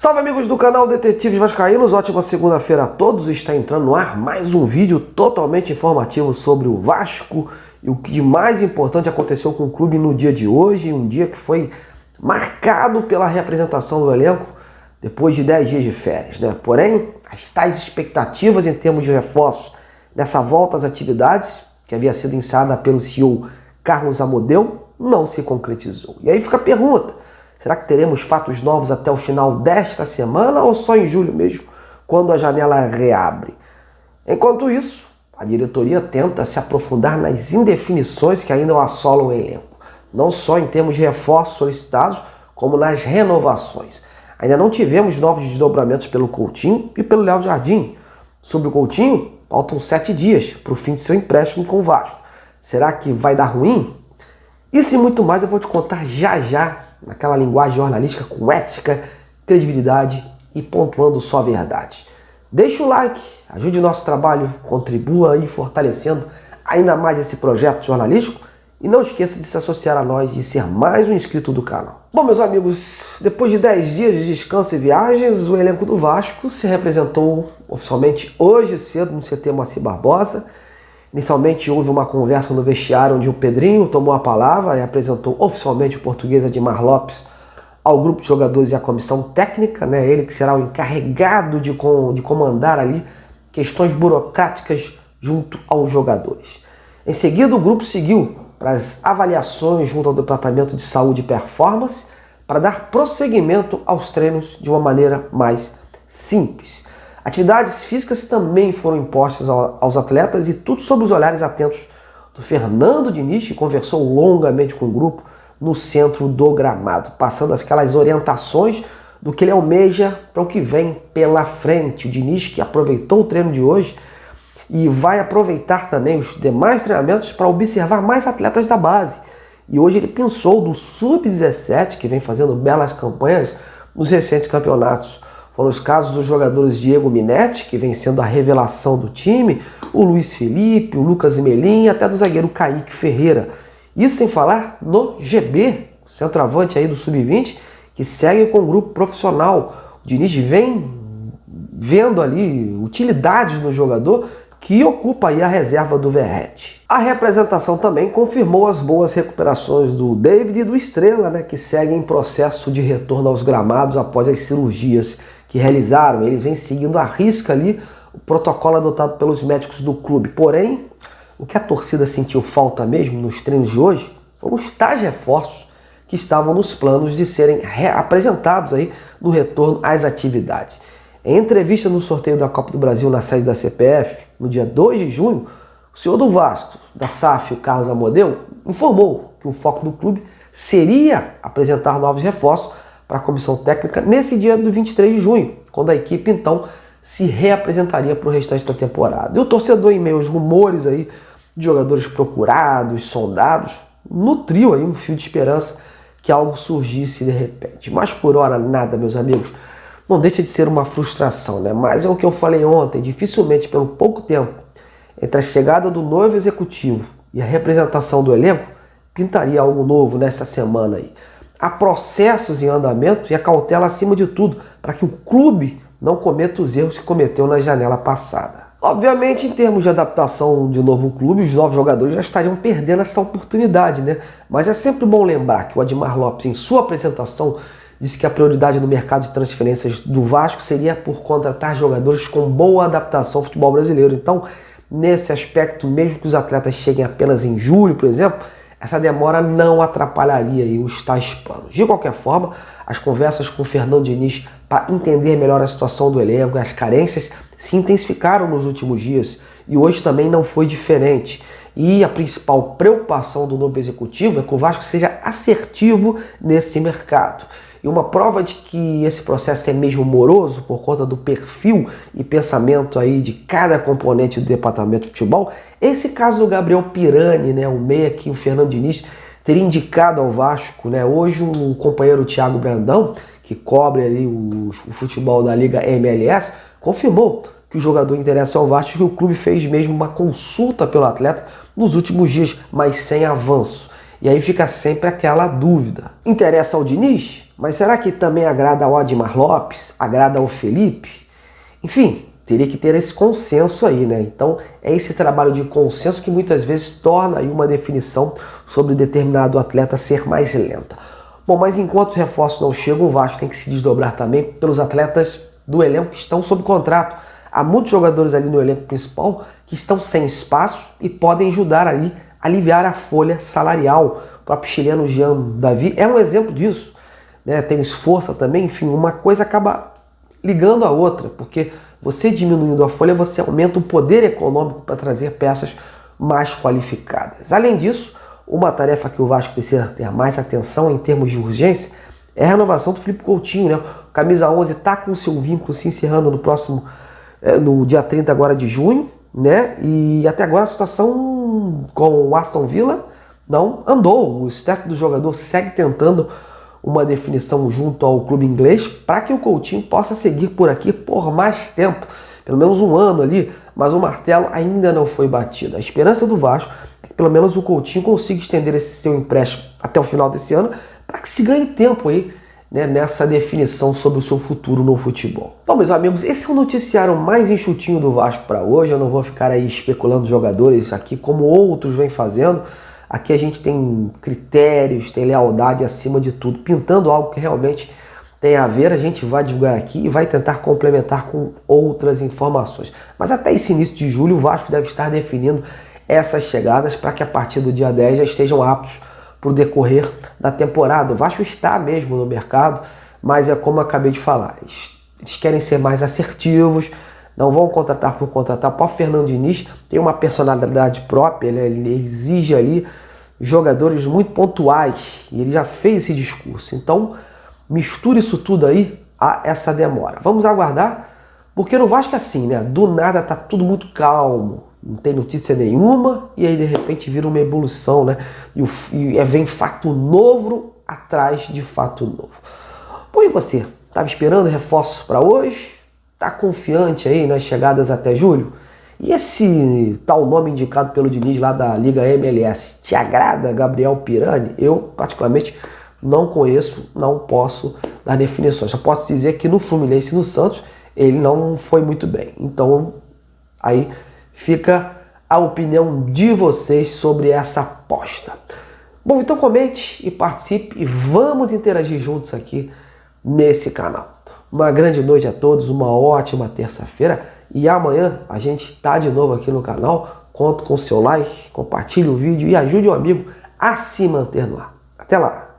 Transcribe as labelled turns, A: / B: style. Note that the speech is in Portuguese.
A: Salve amigos do canal Detetives Vascaínos, ótima segunda-feira a todos. Está entrando no ar mais um vídeo totalmente informativo sobre o Vasco e o que de mais importante aconteceu com o clube no dia de hoje, um dia que foi marcado pela reapresentação do elenco depois de 10 dias de férias, né? Porém, as tais expectativas em termos de reforços nessa volta às atividades, que havia sido encerrada pelo CEO Carlos Amodeu, não se concretizou. E aí fica a pergunta: será que teremos fatos novos até o final desta semana ou só em julho mesmo, quando a janela reabre? Enquanto isso, a diretoria tenta se aprofundar nas indefinições que ainda assolam o elenco, não só em termos de reforços solicitados, como nas renovações. Ainda não tivemos novos desdobramentos pelo Coutinho e pelo Léo Jardim. Sobre o Coutinho, faltam 7 dias para o fim de seu empréstimo com o Vasco. Será que vai dar ruim? Isso e muito mais eu vou te contar já, naquela linguagem jornalística com ética, credibilidade e pontuando só a verdade. Deixa o like, ajude o nosso trabalho, contribua aí fortalecendo ainda mais esse projeto jornalístico e não esqueça de se associar a nós e ser mais um inscrito do canal. Bom, meus amigos, depois de 10 dias de descanso e viagens, o elenco do Vasco se representou oficialmente hoje cedo no CT Moacir Barbosa. Inicialmente houve uma conversa no vestiário onde o Pedrinho tomou a palavra e apresentou oficialmente o português Edmar Lopes ao grupo de jogadores e à comissão técnica, né? Ele que será o encarregado de comandar ali questões burocráticas junto aos jogadores. Em seguida, o grupo seguiu para as avaliações junto ao Departamento de Saúde e Performance para dar prosseguimento aos treinos de uma maneira mais simples. Atividades físicas também foram impostas aos atletas e tudo sob os olhares atentos do Fernando Diniz, que conversou longamente com o grupo no centro do gramado, passando aquelas orientações do que ele almeja para o que vem pela frente. O Diniz que aproveitou o treino de hoje e vai aproveitar também os demais treinamentos para observar mais atletas da base. E hoje ele pensou do Sub-17, que vem fazendo belas campanhas nos recentes campeonatos. Foram os casos dos jogadores Diego Minetti, que vem sendo a revelação do time, o Luiz Felipe, o Lucas Melim e até do zagueiro Kaique Ferreira. Isso sem falar no GB, centroavante aí do Sub-20, que segue com o grupo profissional. O Diniz vem vendo ali utilidades no jogador que ocupa aí a reserva do Verratti. A representação também confirmou as boas recuperações do David e do Estrela, né, que seguem em processo de retorno aos gramados após as cirurgias que realizaram. Eles vêm seguindo à risca ali o protocolo adotado pelos médicos do clube. Porém, o que a torcida sentiu falta mesmo nos treinos de hoje foram os tais reforços que estavam nos planos de serem reapresentados aí no retorno às atividades. Em entrevista no sorteio da Copa do Brasil na sede da CPF, no dia 2 de junho, o senhor do Vasco, da SAF, o Carlos Amodeu, informou que o foco do clube seria apresentar novos reforços para a comissão técnica nesse dia do 23 de junho, quando a equipe então se reapresentaria para o restante da temporada. E o torcedor, em meio aos rumores aí de jogadores procurados, sondados, nutriu aí um fio de esperança que algo surgisse de repente. Mas por hora nada, meus amigos. Não deixa de ser uma frustração, né? Mas é o que eu falei ontem, dificilmente pelo pouco tempo entre a chegada do novo executivo e a representação do elenco, pintaria algo novo nessa semana aí. Há processos em andamento e a cautela acima de tudo, para que o clube não cometa os erros que cometeu na janela passada. Obviamente, em termos de adaptação de novo clube, os novos jogadores já estariam perdendo essa oportunidade, né? Mas é sempre bom lembrar que o Edmar Lopes, em sua apresentação, disse que a prioridade no mercado de transferências do Vasco seria por contratar jogadores com boa adaptação ao futebol brasileiro. Então, nesse aspecto, mesmo que os atletas cheguem apenas em julho, por exemplo, essa demora não atrapalharia aí os tais planos. De qualquer forma, as conversas com o Fernando Diniz para entender melhor a situação do elenco e as carências se intensificaram nos últimos dias e hoje também não foi diferente. E a principal preocupação do novo executivo é que o Vasco seja assertivo nesse mercado. E uma prova de que esse processo é mesmo moroso por conta do perfil e pensamento aí de cada componente do departamento de futebol, esse caso do Gabriel Pirani, né, o meia que o Fernando Diniz teria indicado ao Vasco, né? Hoje o companheiro Thiago Brandão, que cobre ali o futebol da Liga MLS, confirmou que o jogador interessa ao Vasco e que o clube fez mesmo uma consulta pelo atleta nos últimos dias, mas sem avanço. E aí fica sempre aquela dúvida. Interessa ao Diniz? Mas será que também agrada ao Admar Lopes? Agrada ao Felipe? Enfim, teria que ter esse consenso aí, né? Então é esse trabalho de consenso que muitas vezes torna aí uma definição sobre determinado atleta ser mais lenta. Bom, mas enquanto os reforços não chegam, o Vasco tem que se desdobrar também pelos atletas do elenco que estão sob contrato. Há muitos jogadores ali no elenco principal que estão sem espaço e podem ajudar ali a aliviar a folha salarial. O próprio chileno Jean Davi é um exemplo disso, né? Tem o Esforça também, enfim, uma coisa acaba ligando a outra, porque você diminuindo a folha, você aumenta o poder econômico para trazer peças mais qualificadas. Além disso, uma tarefa que o Vasco precisa ter mais atenção em termos de urgência é a renovação do Felipe Coutinho, né? O camisa 11 está com o seu vínculo se encerrando no dia 30 agora de junho, né? E até agora a situação com o Aston Villa não andou. O staff do jogador segue tentando uma definição junto ao clube inglês para que o Coutinho possa seguir por aqui por mais tempo, pelo menos um ano ali, mas o martelo ainda não foi batido. A esperança do Vasco é que pelo menos o Coutinho consiga estender esse seu empréstimo até o final desse ano para que se ganhe tempo aí, né, nessa definição sobre o seu futuro no futebol. Bom, meus amigos, esse é o noticiário mais enxutinho do Vasco para hoje. Eu não vou ficar aí especulando jogadores aqui como outros vêm fazendo. Aqui a gente tem critérios, tem lealdade acima de tudo. Pintando algo que realmente tem a ver, a gente vai divulgar aqui e vai tentar complementar com outras informações. Mas até esse início de julho o Vasco deve estar definindo essas chegadas para que a partir do dia 10 já estejam aptos para o decorrer da temporada. O Vasco está mesmo no mercado, mas é como eu acabei de falar. Eles querem ser mais assertivos, não vão contratar por contratar. O próprio Fernando Diniz tem uma personalidade própria, ele exige ali jogadores muito pontuais e ele já fez esse discurso. Então, mistura isso tudo aí a essa demora. Vamos aguardar, porque no Vasco é assim, né? Do nada tá tudo muito calmo, não tem notícia nenhuma e aí de repente vira uma evolução, né? E vem fato novo atrás de fato novo. Bom, e você? Estava esperando reforços para hoje? Tá confiante aí nas chegadas até julho? E esse tal nome indicado pelo Diniz lá da Liga MLS, te agrada, Gabriel Pirani? Eu, particularmente, não conheço, não posso dar definições. Só posso dizer que no Fluminense e no Santos ele não foi muito bem. Então, aí fica a opinião de vocês sobre essa aposta. Bom, então comente e participe e vamos interagir juntos aqui nesse canal. Uma grande noite a todos, uma ótima terça-feira e amanhã a gente está de novo aqui no canal. Conto com o seu like, compartilhe o vídeo e ajude o amigo a se manter no ar. Até lá!